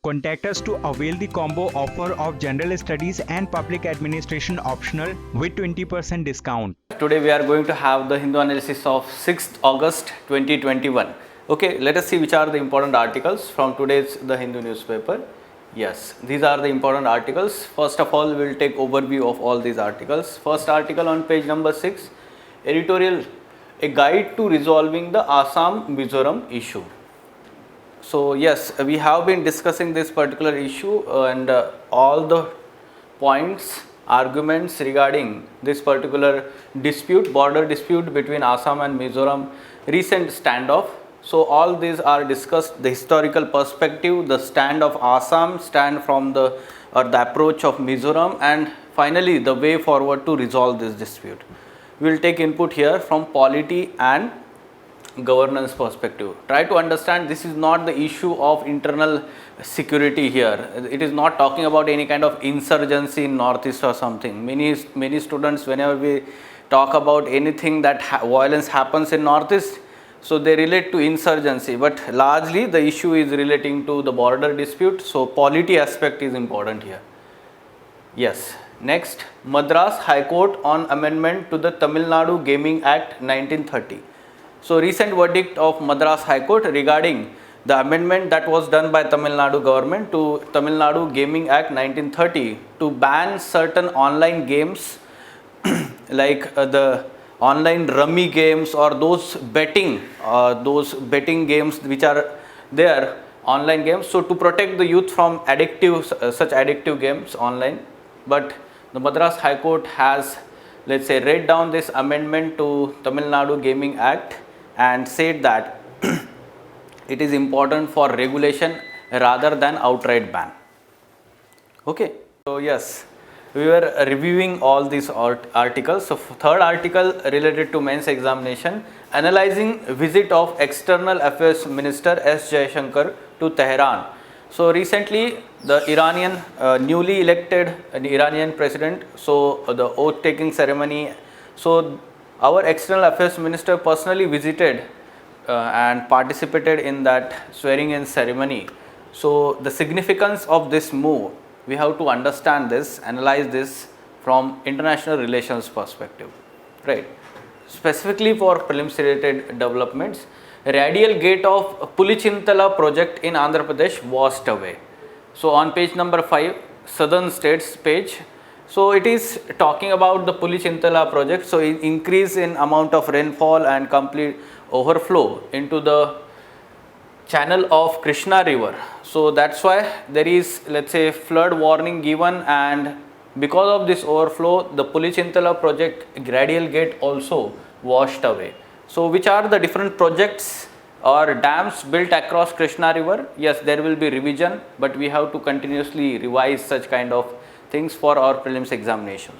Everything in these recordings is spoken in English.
Contact us to avail the combo offer of General Studies and Public Administration optional with 20% discount. Today we are going to have the Hindu analysis of 6th August 2021. Okay, let us see which are the important articles from today's The Hindu newspaper. Yes, these are the important articles. First of all, we will take overview of all these articles. First article on page number 6, editorial, a guide to resolving the Assam-Mizoram issue. So yes, we have been discussing this particular issue and all the points, arguments regarding this particular dispute, border dispute between Assam and Mizoram, recent standoff. So all these are discussed, the historical perspective, the stand of Assam, stand from the approach of Mizoram, and finally the way forward to resolve this dispute. We will take input here from polity and governance perspective. Try to understand, this is not the issue of internal security here. It is not talking about any kind of insurgency in northeast or something. Many students, whenever we talk about anything that violence happens in northeast, so they relate to insurgency, but largely the issue is relating to the border dispute. So polity aspect is important here. Yes. Next, Madras High Court on amendment to the Tamil Nadu Gaming Act 1930. So recent verdict of Madras High Court regarding the amendment that was done by Tamil Nadu government to Tamil Nadu Gaming Act 1930 to ban certain online games like the online rummy games or those betting games which are there, online games. So to protect the youth from such addictive games online, but the Madras High Court has, let's say, read down this amendment to Tamil Nadu Gaming Act and said that it is important for regulation rather than outright ban. Okay, so yes, we were reviewing all these articles. So third article related to men's examination, analyzing visit of External Affairs Minister S. Jaishankar to Tehran. So recently the Iranian newly elected Iranian president, so the oath taking ceremony, so our External Affairs Minister personally visited and participated in that swearing in ceremony. So the significance of this move, we have to understand this, analyze this from international relations perspective, right? Specifically for prelims related developments, radial gate of Pulichintala project in Andhra Pradesh washed away. So on page number 5, southern states page, so it is talking about the Pulichintala project. So increase in amount of rainfall and complete overflow into the channel of Krishna river. So that's why there is, let's say, flood warning given, and because of this overflow the Pulichintala project radial gate also washed away. So which are the different projects or dams built across Krishna river? Yes, there will be revision, but we have to continuously revise such kind of things for our prelims examination.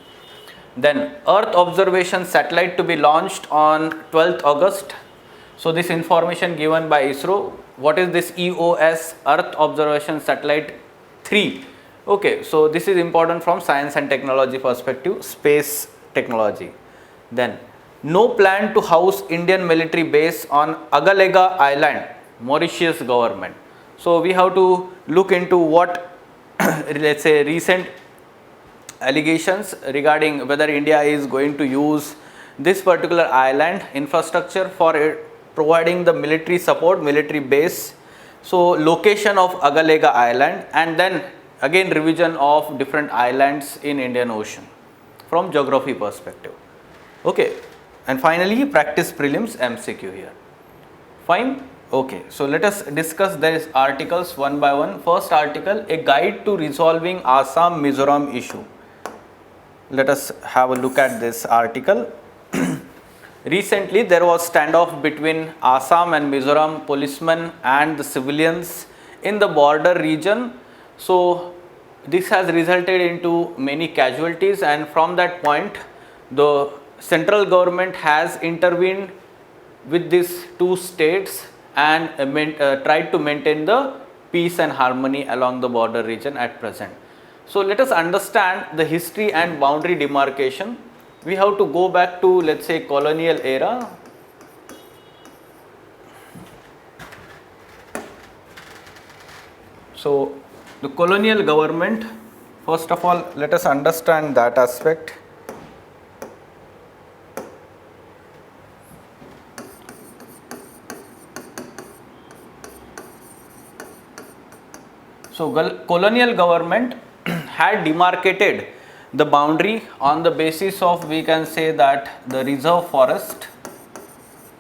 Then Earth observation satellite to be launched on 12th August. So this information given by ISRO. What is this EOS, Earth Observation Satellite 3? Okay, so this is important from science and technology perspective, space technology. Then no plan to house Indian military base on Agalega Island, Mauritius government. So we have to look into what let's say recent allegations regarding whether India is going to use this particular island infrastructure for providing the military support, military base. So location of Agalega Island, and then again revision of different islands in Indian Ocean from geography perspective. Okay, and finally practice prelims MCQ here. Fine. Okay, so let us discuss these articles one by one. First article, a guide to resolving Assam Mizoram issue. Let us have a look at this article. Recently there was standoff between Assam and Mizoram policemen and the civilians in the border region. So this has resulted into many casualties, and from that point the central government has intervened with these two states and tried to maintain the peace and harmony along the border region at present. So let us understand the history and boundary demarcation. We have to go back to, let's say, colonial era. So the colonial government, first of all let us understand that aspect. So colonial government had demarcated the boundary on the basis of, we can say that, the reserve forest,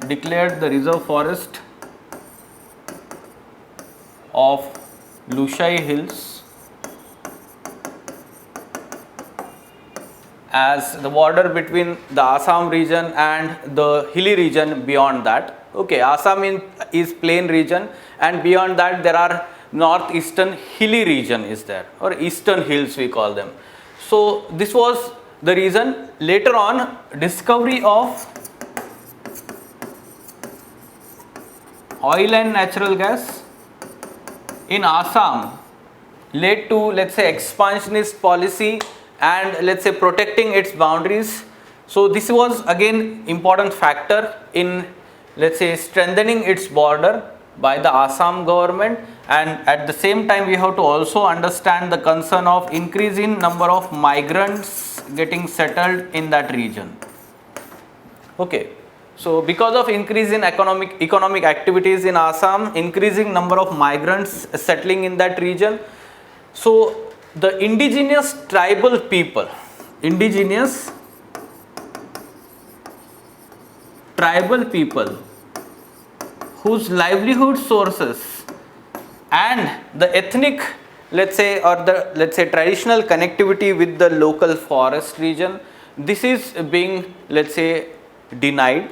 declared the reserve forest of Lushai Hills as the border between the Assam region and the hilly region beyond that. Okay, Assam is plain region, and beyond that there are northeastern hilly region is there, or eastern hills we call them. So this was the reason. Later on, discovery of oil and natural gas in Assam led to, let's say, expansionist policy and, let's say, protecting its boundaries. So this was again important factor in, let's say, strengthening its border by the Assam government. And at the same time we have to also understand the concern of increasing number of migrants getting settled in that region. Okay, so because of increase in economic activities in Assam, increasing number of migrants settling in that region, so the indigenous tribal people, whose livelihood sources and the ethnic, let's say, or the, let's say, traditional connectivity with the local forest region, this is being, let's say, denied.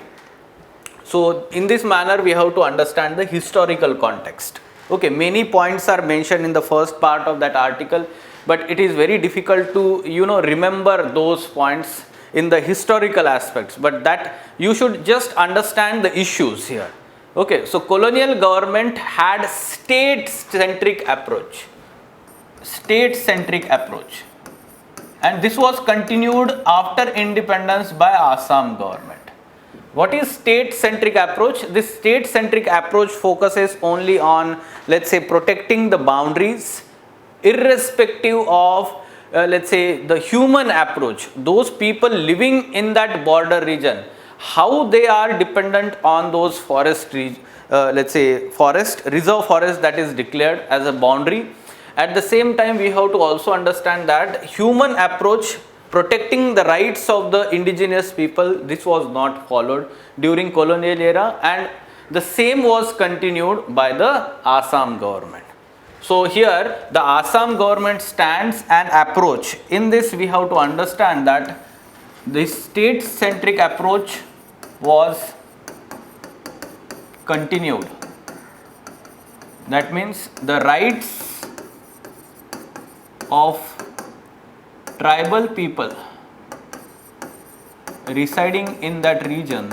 So in this manner we have to understand the historical context. Okay, many points are mentioned in the first part of that article, but it is very difficult to, remember those points in the historical aspects, but that you should just understand the issues here. Okay, so colonial government had state-centric approach, and this was continued after independence by Assam government. What is state-centric approach? This state-centric approach focuses only on, let's say, protecting the boundaries, irrespective of, let's say, the human approach. Those people living in that border region, how they are dependent on those let's say, reserve forest that is declared as a boundary. At the same time we have to also understand that human approach protecting the rights of the indigenous people, this was not followed during colonial era, and the same was continued by the Assam government. So here the Assam government stands and approach. In this we have to understand that this state-centric approach was continued. That means the rights of tribal people residing in that region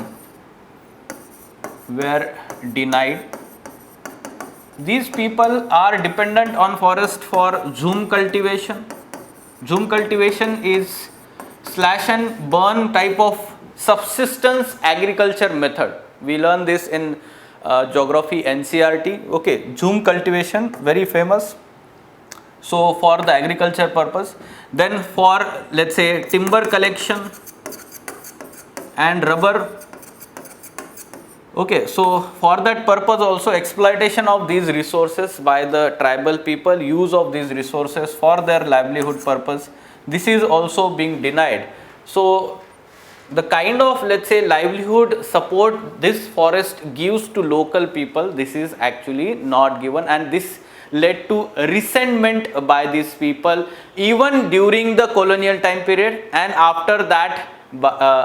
were denied. These people are dependent on forest for zoom cultivation. Zoom cultivation is slash and burn type of subsistence agriculture method. We learn this in geography NCERT. Okay, zoom cultivation, very famous. So for the agriculture purpose, then for, let's say, timber collection and rubber. Okay, so for that purpose also exploitation of these resources by the tribal people, use of these resources for their livelihood purpose, this is also being denied. So the kind of, let's say, livelihood support this forest gives to local people, this is actually not given, and this led to resentment by these people even during the colonial time period and after that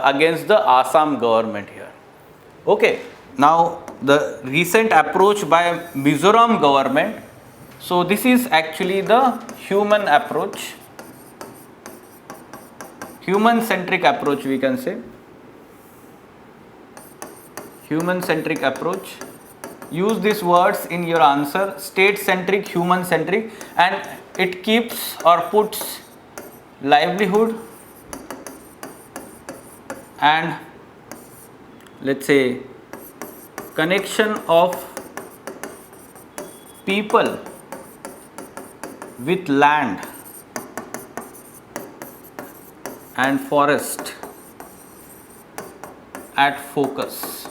against the Assam government here. Okay, now the recent approach by Mizoram government, so this is actually the human approach, human-centric approach, we can say, human-centric approach. Use these words in your answer, state-centric, human-centric, and it keeps or puts livelihood and, let's say, connection of people with land and forest at focus.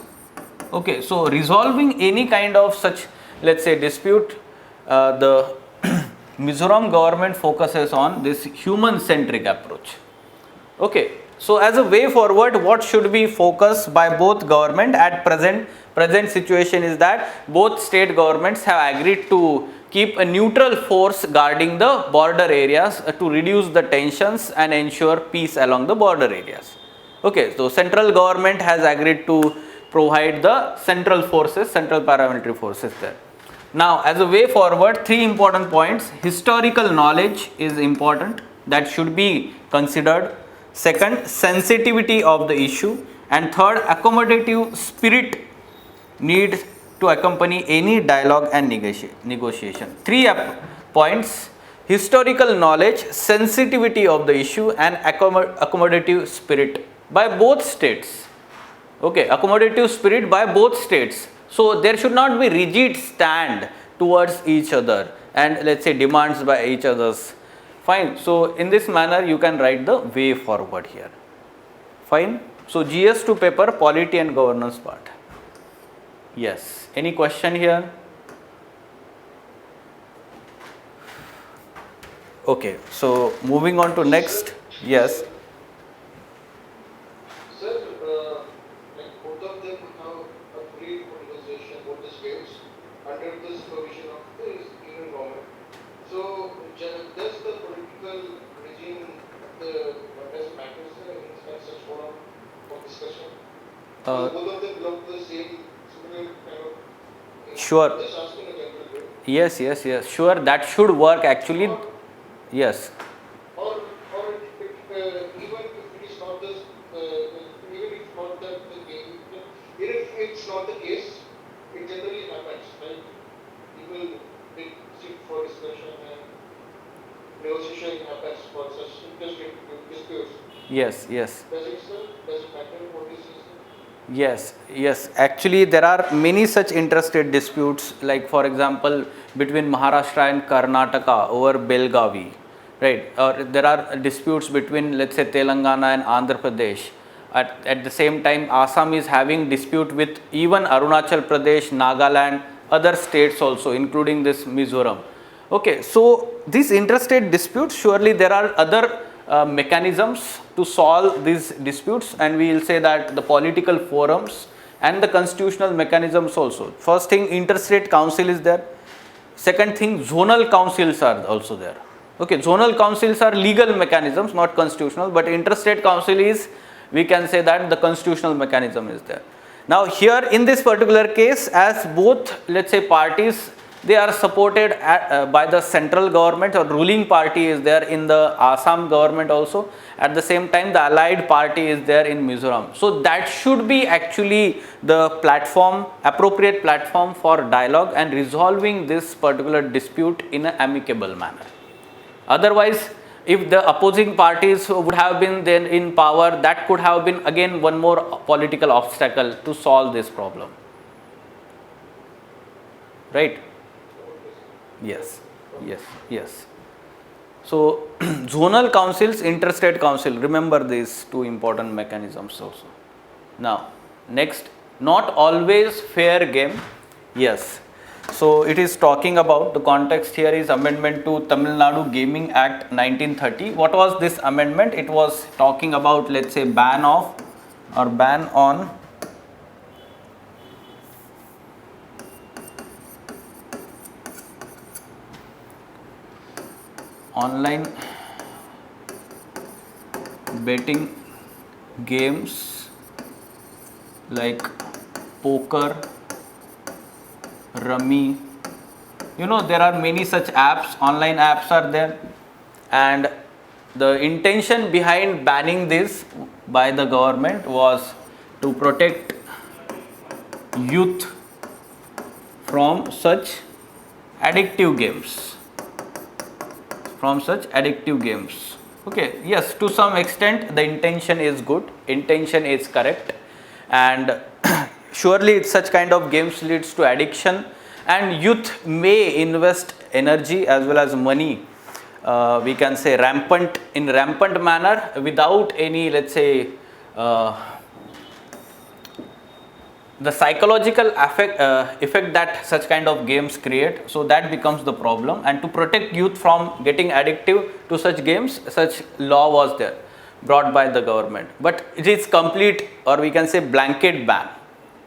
Okay, so resolving any kind of such, let's say, dispute, the Mizoram government focuses on this human centric approach. Okay, so as a way forward, what should be focused by both government at present situation is that both state governments have agreed to keep a neutral force guarding the border areas to reduce the tensions and ensure peace along the border areas. Okay, so central government has agreed to provide the central forces, central paramilitary forces there. Now, as a way forward, three important points. Historical knowledge is important, that should be considered. Second, sensitivity of the issue. And third, accommodative spirit needs to accompany any dialogue and negotiation. Three points: historical knowledge, sensitivity of the issue, and accommodative spirit by both states. Okay, accommodative spirit by both states. So there should not be rigid stand towards each other and, let's say, demands by each others. Fine. So in this manner you can write the way forward here. Fine. So GS2 paper, polity and governance part. Yes. Any question here? Okay. So moving on to next. Yes. Under the supervision of the union government. So, does the political regime does matters in such forum of discussion? Both of them belong to the same similar kind of. Sure. Just asking a general way. Yes. Sure, that should work actually. Yes. Or even if it is not this, even if not the game, even if it's not the case, it generally happens, right? People sit for discussion and negotiation happens for such interesting disputes. Yes. Does it matter what is this? Yes. Actually, there are many such interstate disputes, like for example, between Maharashtra and Karnataka over Belgavi, right? Or there are disputes between, let's say, Telangana and Andhra Pradesh. At the same time, Assam is having dispute with even Arunachal Pradesh, Nagaland, other states also, including this Mizoram. Okay, so these interstate disputes, surely there are other mechanisms to solve these disputes, and we will say that the political forums and the constitutional mechanisms also. First thing, interstate council is there. Second thing, zonal councils are also there. Okay, zonal councils are legal mechanisms, not constitutional, but interstate council is, we can say that the constitutional mechanism is there. Now here in this particular case, as both, let's say, parties, they are supported by the central government, or ruling party is there in the Assam government also. At the same time, the allied party is there in Mizoram. So that should be actually the platform, appropriate platform for dialogue and resolving this particular dispute in an amicable manner. Otherwise, if the opposing parties would have been then in power, that could have been again one more political obstacle to solve this problem. Right? Yes. So zonal councils, interstate council, remember these two important mechanisms also. Now next, not always fair game. Yes. So it is talking about, the context here is amendment to Tamil Nadu Gaming Act 1930. What was this amendment? It was talking about, let's say, ban on online betting games like poker, rummy. You know, there are many such apps, online apps are there, and the intention behind banning this by the government was to protect youth from such addictive games. Okay, yes, to some extent the intention is good, intention is correct, and surely such kind of games leads to addiction, and youth may invest energy as well as money we can say rampant manner without any, let's say, the psychological effect that such kind of games create. So that becomes the problem, and to protect youth from getting addictive to such games, such law was there brought by the government, but it is complete, or we can say blanket ban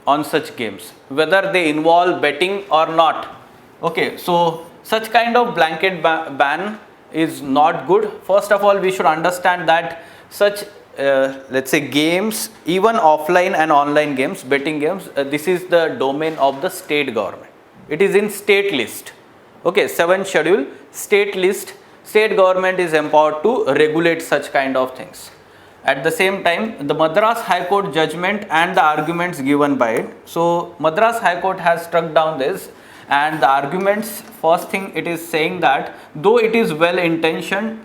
on such games, whether they involve betting or not. Okay, so such kind of blanket ban is not good. First of all, we should understand that such let's say games, even offline and online games, betting games, this is the domain of the state government. It is in state list. Okay, 7th schedule, state list. State government is empowered to regulate such kind of things. At the same time, the Madras High Court judgment and the arguments given by it. So Madras High Court has struck down this, and the arguments, first thing it is saying that though it is well intentioned,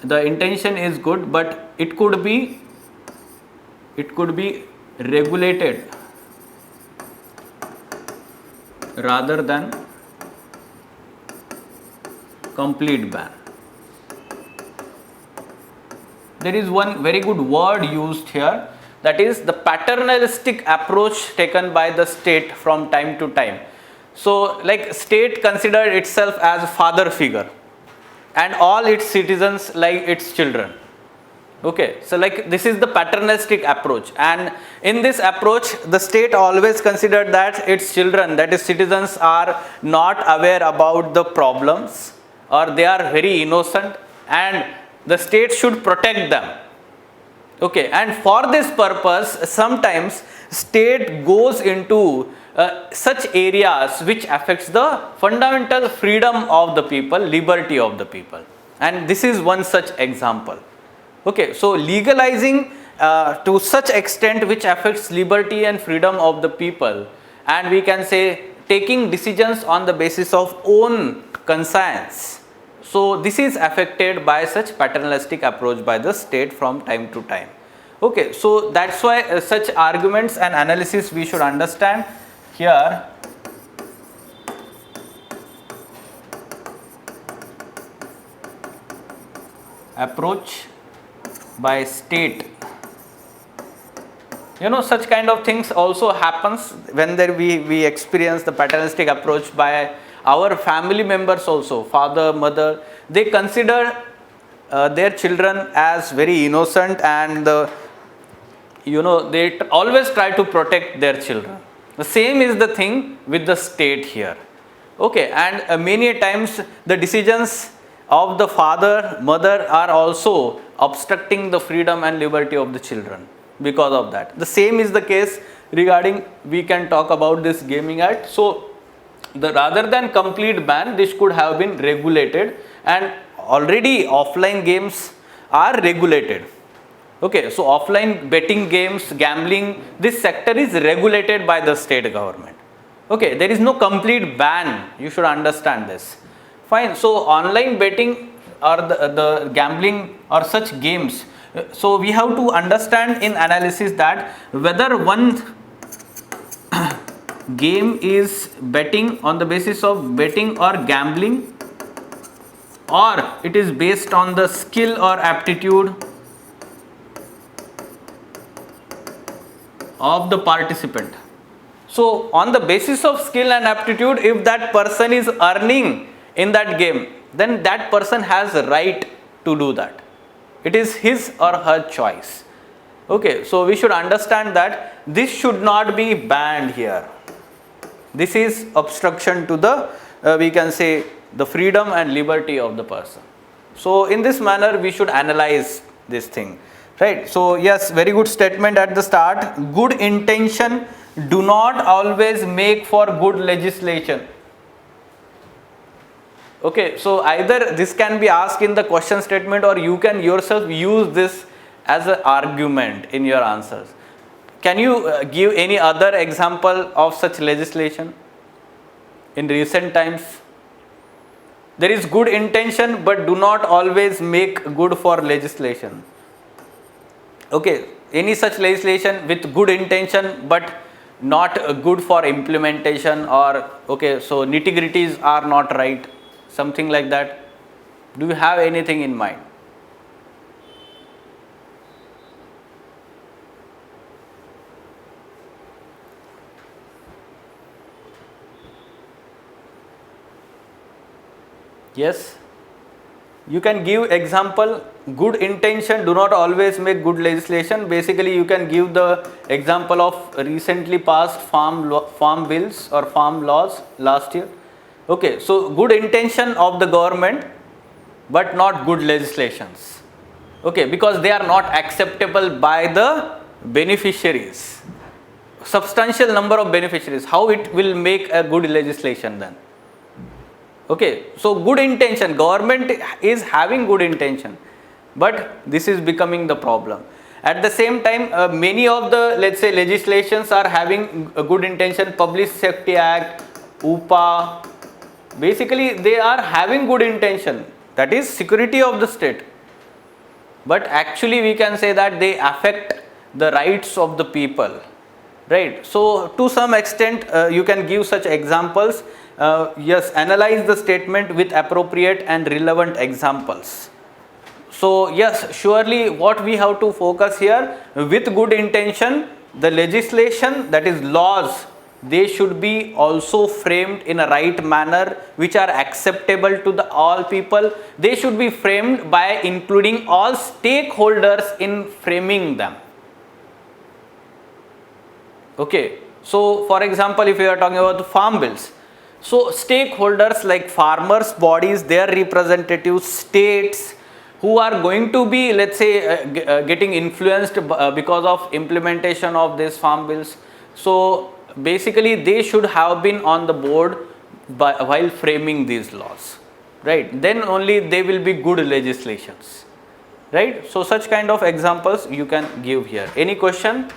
the intention is good, but it could be regulated rather than complete ban. There is one very good word used here, that is the paternalistic approach taken by the state from time to time. So like state considered itself as father figure and all its citizens like its children. Okay, so like this is the paternalistic approach, and in this approach the state always considered that its children, that is citizens, are not aware about the problems, or they are very innocent, and the state should protect them. Okay, and for this purpose sometimes state goes into such areas which affects the fundamental freedom of the people, liberty of the people, and this is one such example. Okay, so legalizing to such extent which affects liberty and freedom of the people, and we can say taking decisions on the basis of own conscience. So this is affected by such paternalistic approach by the state from time to time. Okay, so that's why such arguments and analysis we should understand here. Approach by state. You know, such kind of things also happens when we experience the paternalistic approach by our family members also, father, mother. They consider their children as very innocent, and they always try to protect their children. The same is the thing with the state here. Okay, and many times the decisions of the father, mother are also obstructing the freedom and liberty of the children because of that. The same is the case regarding, we can talk about this Gaming Act. So rather than complete ban, this could have been regulated, and already offline games are regulated. Okay, so offline betting games, gambling, this sector is regulated by the state government. Okay, there is no complete ban, you should understand this. Fine, so online betting or the gambling or such games, so we have to understand in analysis that whether one game is betting on the basis of betting or gambling, or it is based on the skill or aptitude of the participant. So on the basis of skill and aptitude, if that person is earning in that game, then that person has a right to do that. It is his or her choice. Okay, so we should understand that this should not be banned here. This is obstruction to the, we can say, the freedom and liberty of the person. So in this manner we should analyze this thing, right? So yes, very good statement at the start. Good intention do not always make for good legislation. Okay, so either this can be asked in the question statement, or you can yourself use this as an argument in your answers. Can you give any other example of such legislation in recent times? There is good intention but do not always make good for legislation. Okay, any such legislation with good intention but not good for implementation, or okay, so nitty-gritties are not right, something like that. Do you have anything in mind? Yes, you can give example. Good intention do not always make good legislation. Basically, you can give the example of recently passed farm bills or farm laws last year. Okay, so good intention of the government, but not good legislations. Okay, because they are not acceptable by the beneficiaries. Substantial number of beneficiaries. How it will make a good legislation then? Okay, so good intention, government is having good intention, but this is becoming the problem. At the same time, many of the, let's say, legislations are having a good intention. Public Safety Act, UPA, basically they are having good intention, that is security of the state, but actually we can say that they affect the rights of the people, right? So to some extent you can give such examples. Yes, analyze the statement with appropriate and relevant examples. So yes, surely what we have to focus here, with good intention, the legislation, that is laws, they should be also framed in a right manner, which are acceptable to the all people. They should be framed by including all stakeholders in framing them. Okay, so for example, if you are talking about the farm bills, so stakeholders like farmers bodies, their representatives, states, who are going to be, let's say, getting influenced because of implementation of these farm bills. So basically they should have been on the board while framing these laws, right? Then only they will be good legislations, right? So such kind of examples you can give here. Any question?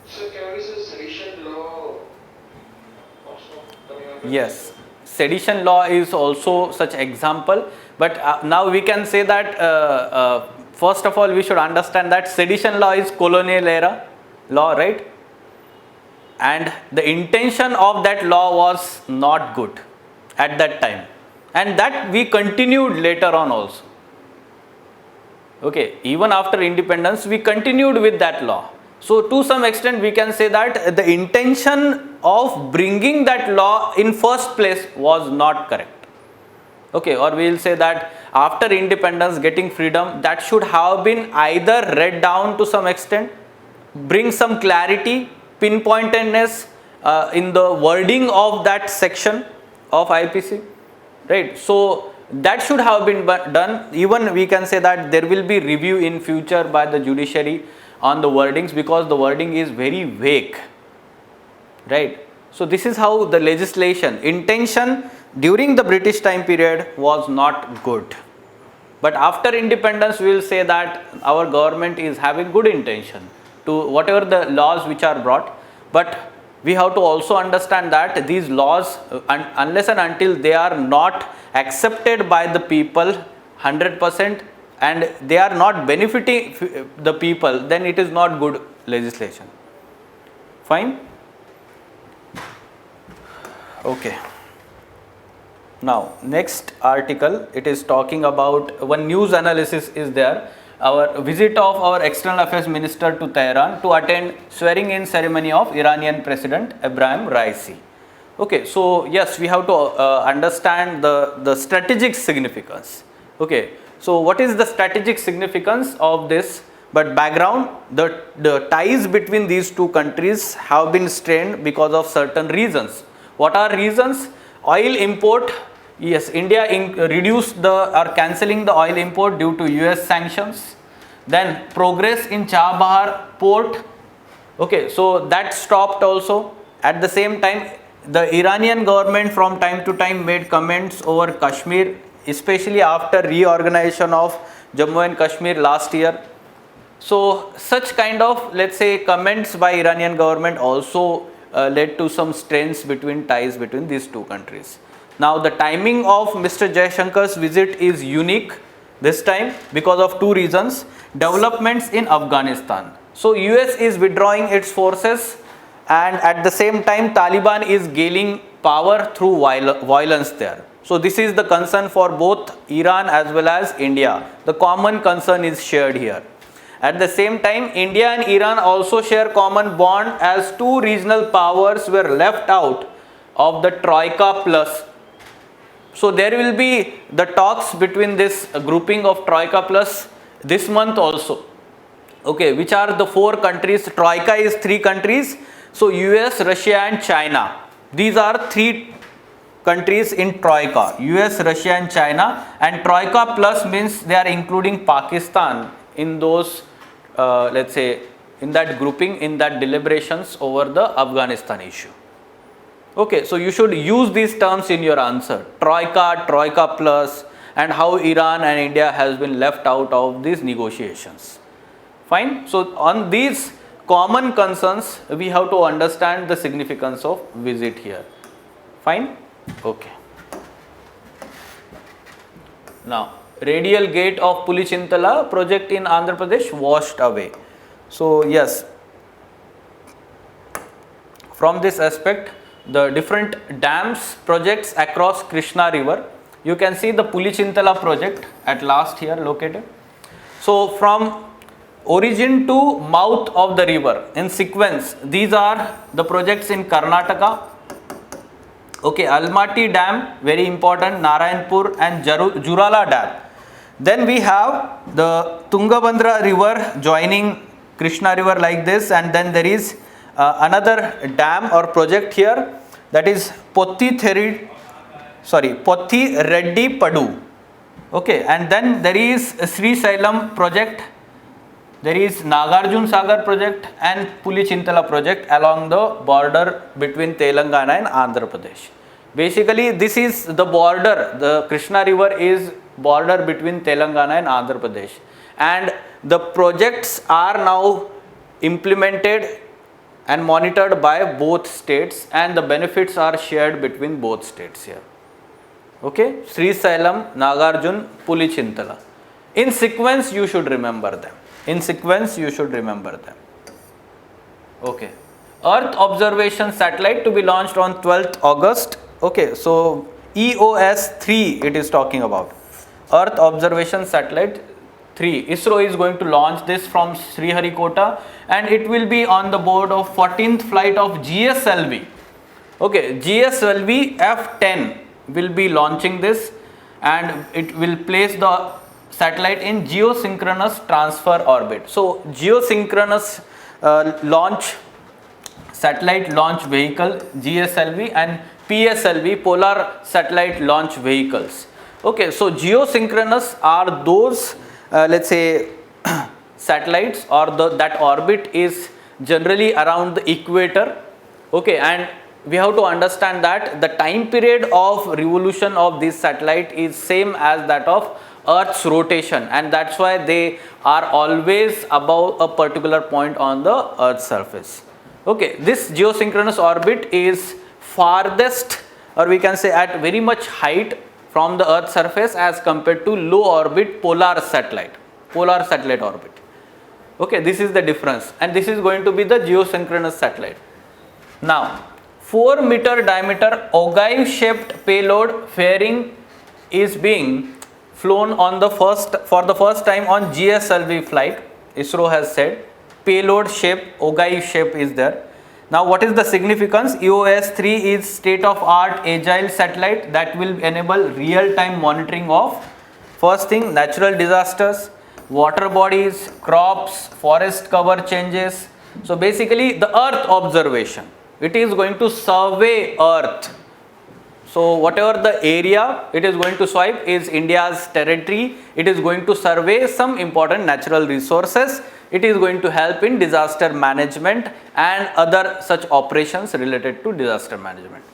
So can we say sedition law also coming under? Yes, sedition law is also such example, but now we can say that first of all we should understand that sedition law is colonial era law, right? And the intention of that law was not good at that time, and that we continued later on also. Okay, even after independence we continued with that law. So to some extent we can say that the intention of bringing that law in first place was not correct. Okay, or we will say that after independence, getting freedom, that should have been either read down to some extent, bring some clarity, pinpointedness in the wording of that section of IPC, right? So that should have been done. Even we can say that there will be review in future by the judiciary on the wordings, because the wording is very vague, right? So this is how the legislation intention during the British time period was not good, but after independence we will say that our government is having good intention to whatever the laws which are brought. But we have to also understand that these laws, unless and until they are not accepted by the people 100%, and they are not benefiting the people, then it is not good legislation. Fine? Okay. Now next article, it is talking about one news analysis is there. Our visit of our external affairs minister to Tehran to attend swearing in ceremony of Iranian President Ebrahim Raisi. Okay, so yes, we have to understand the strategic significance. Okay, so what is the strategic significance of this? But background, the ties between these two countries have been strained because of certain reasons. What are reasons? Oil import. Yes, India reduced or cancelling the oil import due to US sanctions. Then progress in Chabahar port. Okay, so that stopped also. At the same time, the Iranian government from time to time made comments over Kashmir, especially after reorganization of Jammu and Kashmir last year. So such kind of, let's say, comments by Iranian government also led to some strains between ties between these two countries. Now the timing of Mr. Jaishankar's visit is unique this time because of two reasons. Developments in Afghanistan. So US is withdrawing its forces, and at the same time Taliban is gaining power through violence there. So this is the concern for both Iran as well as India. The common concern is shared here. At the same time, India and Iran also share common bond as two regional powers were left out of the Troika Plus. So there will be the talks between this grouping of Troika Plus this month also. Okay, which are the four countries? Troika is three countries. So US, Russia and China. These are three countries in Troika, US, Russia and China, and Troika Plus means they are including Pakistan in those let's say in that grouping, in that deliberations over the Afghanistan issue. Okay, so you should use these terms in your answer: Troika, Troika Plus, and how Iran and India has been left out of these negotiations. Fine. So on these common concerns we have to understand the significance of visit here. Fine. Okay. Now, radial gate of Pulichintala project in Andhra Pradesh washed away. So yes, from this aspect, the different dams projects across Krishna river, you can see the Pulichintala project at last here located. So from origin to mouth of the river in sequence, these are the projects in Karnataka. Okay, Almaty Dam, very important, Narayanpur and Jurala Dam. Then we have the Tungabhadra river joining Krishna river like this, and then there is another dam or project here, that is Pothi Reddy Padu. Okay, and then there is Sri Sailam project, there is Nagarjun Sagar project and Pulichintala project along the border between Telangana and Andhra Pradesh. Basically this is the border, the Krishna river is border between Telangana and Andhra Pradesh, and the projects are now implemented and monitored by both states, and the benefits are shared between both states here. Okay, Sri Sailam, Nagarjun, Pulichintala. In sequence you should remember them. In sequence you should remember them. Okay. Earth observation satellite to be launched on 12th August. Okay, so EOS 3 it is talking about. Earth observation satellite 3. ISRO is going to launch this from Sriharikota, and it will be on the board of 14th flight of GSLV. Okay, GSLV F10 will be launching this, and it will place the satellite in geosynchronous transfer orbit. So geosynchronous satellite launch vehicle, GSLV, and PSLV, polar satellite launch vehicles. Okay, so geosynchronous are those let's say satellites or that orbit is generally around the equator. Okay, and we have to understand that the time period of revolution of this satellite is same as that of Earth's rotation, and that's why they are always above a particular point on the Earth's surface. Okay, this geosynchronous orbit is farthest, or we can say at very much height from the Earth's surface as compared to low orbit polar satellite orbit. Okay, this is the difference, and this is going to be the geosynchronous satellite. Now 4-meter diameter ogive shaped payload fairing is being flown on for the first time on GSLV flight. ISRO has said payload shape, ogive shape is there. Now what is the significance? EOS 3 is state of art agile satellite that will enable real time monitoring of, first thing, natural disasters, water bodies, crops, forest cover changes. So basically the earth observation, it is going to survey earth. So whatever the area it is going to swipe is India's territory. It is going to survey some important natural resources. It is going to help in disaster management and other such operations related to disaster management.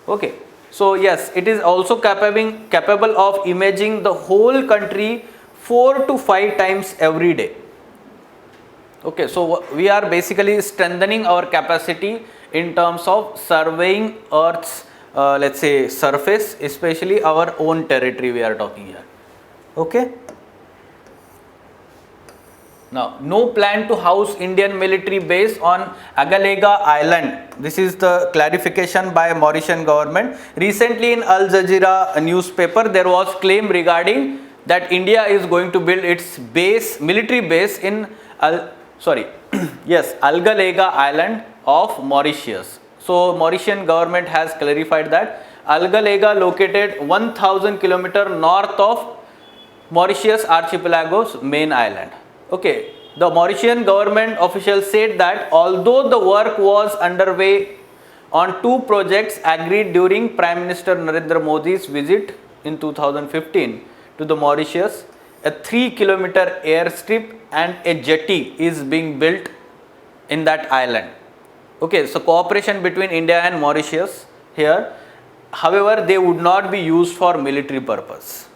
Okay, so yes, it is also capable of imaging the whole country 4 to 5 times every day. Okay, so we are basically strengthening our capacity in terms of surveying Earth's let's say surface, especially our own territory we are talking here. Okay. Now, no plan to house Indian military base on Agalega Island. This is the clarification by Mauritian government. Recently in Al Jazeera newspaper, there was claim regarding that India is going to build its base, military base in Algalega Island of Mauritius. So Mauritian government has clarified that Algalega, located 1000 km north of Mauritius archipelago's main island. Okay, the Mauritian government officials said that although the work was underway on two projects agreed during Prime Minister Narendra Modi's visit in 2015 to the Mauritius, a 3-kilometer airstrip and a jetty is being built in that island. Okay, so cooperation between India and Mauritius here. However, they would not be used for military purpose.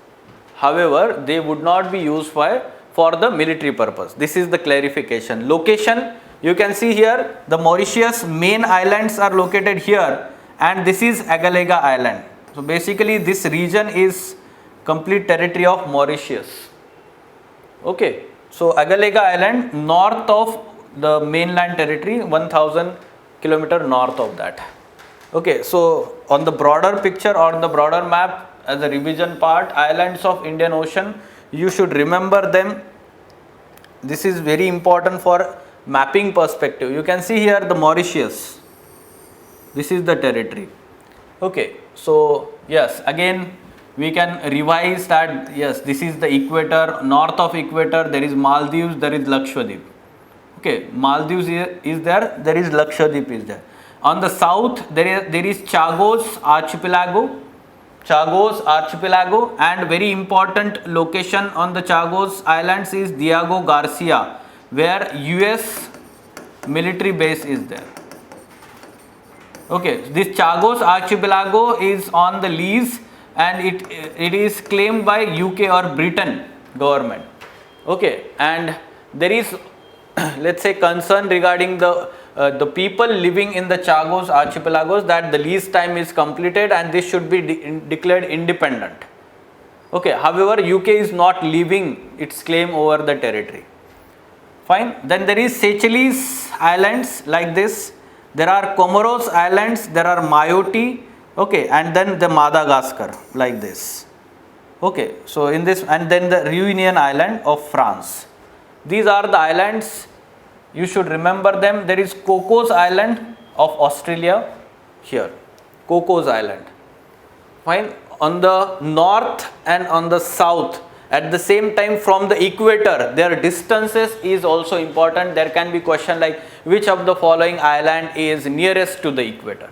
However, they would not be used for the military purpose. This is the clarification. Location, you can see here, the Mauritius main islands are located here, and this is Agalega Island. So basically this region is complete territory of Mauritius. Okay, so Agalega Island north of the mainland territory, 1000 km north of that. Okay, so on the broader picture or on the broader map, as a revision part, islands of Indian Ocean, you should remember them. This is very important for mapping perspective. You can see here the Mauritius. This is the territory. Okay, so yes, again we can revise that. Yes, this is the equator. North of equator there is Maldives, there is Lakshadweep. Okay, Maldives is there, there is Lakshadweep is there. On the south there is Chagos archipelago. Chagos archipelago, and very important location on the Chagos islands is Diego Garcia, where US military base is there. Okay, this Chagos archipelago is on the lease, and it is claimed by UK or Britain government. Okay, and there is let's say concern regarding the people living in the Chagos archipelagos, that the lease time is completed and this should be declared independent. Okay, however, UK is not leaving its claim over the territory. Fine. Then there is Seychelles Islands like this. There are Comoros Islands, there are Mayotte, okay, and then the Madagascar like this. Okay, so in this, and then the Reunion Island of France. These are the islands. You should remember them. There is Cocos Island of Australia here, Cocos Island. Fine. On the north and on the south, at the same time from the equator, their distances is also important. There can be question like which of the following island is nearest to the equator.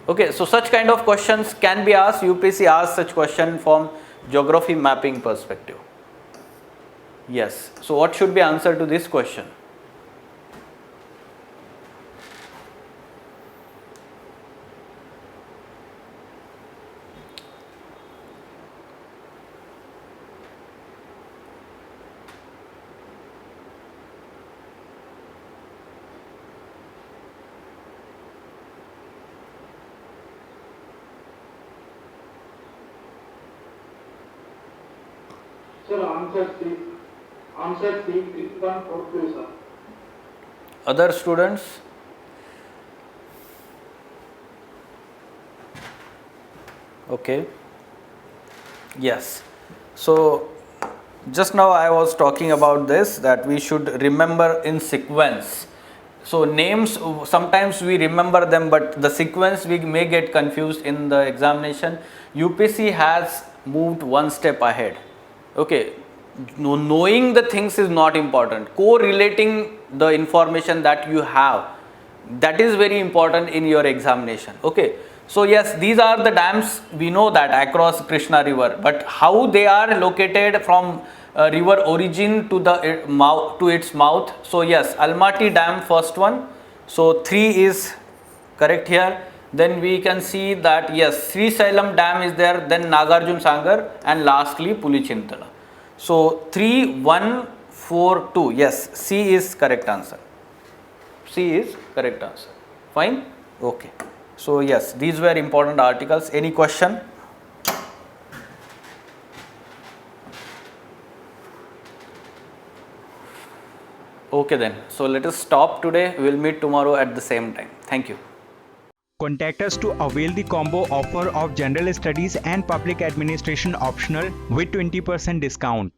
Okay, so such kind of questions can be asked. UPSC asks such question from geography mapping perspective. Yes, so what should be answer to this question? Sir, answer C, 6142, sir. Other students? Okay. Yes. So just now I was talking about this, that we should remember in sequence. So names, sometimes we remember them, but the sequence we may get confused in the examination. UPSC has moved one step ahead. Okay, knowing the things is not important. Correlating the information that you have, that is very important in your examination. Okay, so yes, these are the dams, we know that across Krishna river, but how they are located from river origin to the mouth, to its mouth. So yes, Almaty Dam, first one. So 3 is correct here. Then we can see that yes, Srisailam Dam is there, then Nagarjun Sagar, and lastly Pulichintala. So 3, 1, 4, 2. Yes, C is correct answer. C is correct answer. Fine? Okay. So yes, these were important articles. Any question? Okay then. So let us stop today. We'll meet tomorrow at the same time. Thank you. Contact us to avail the combo offer of General Studies and Public Administration optional with 20% discount.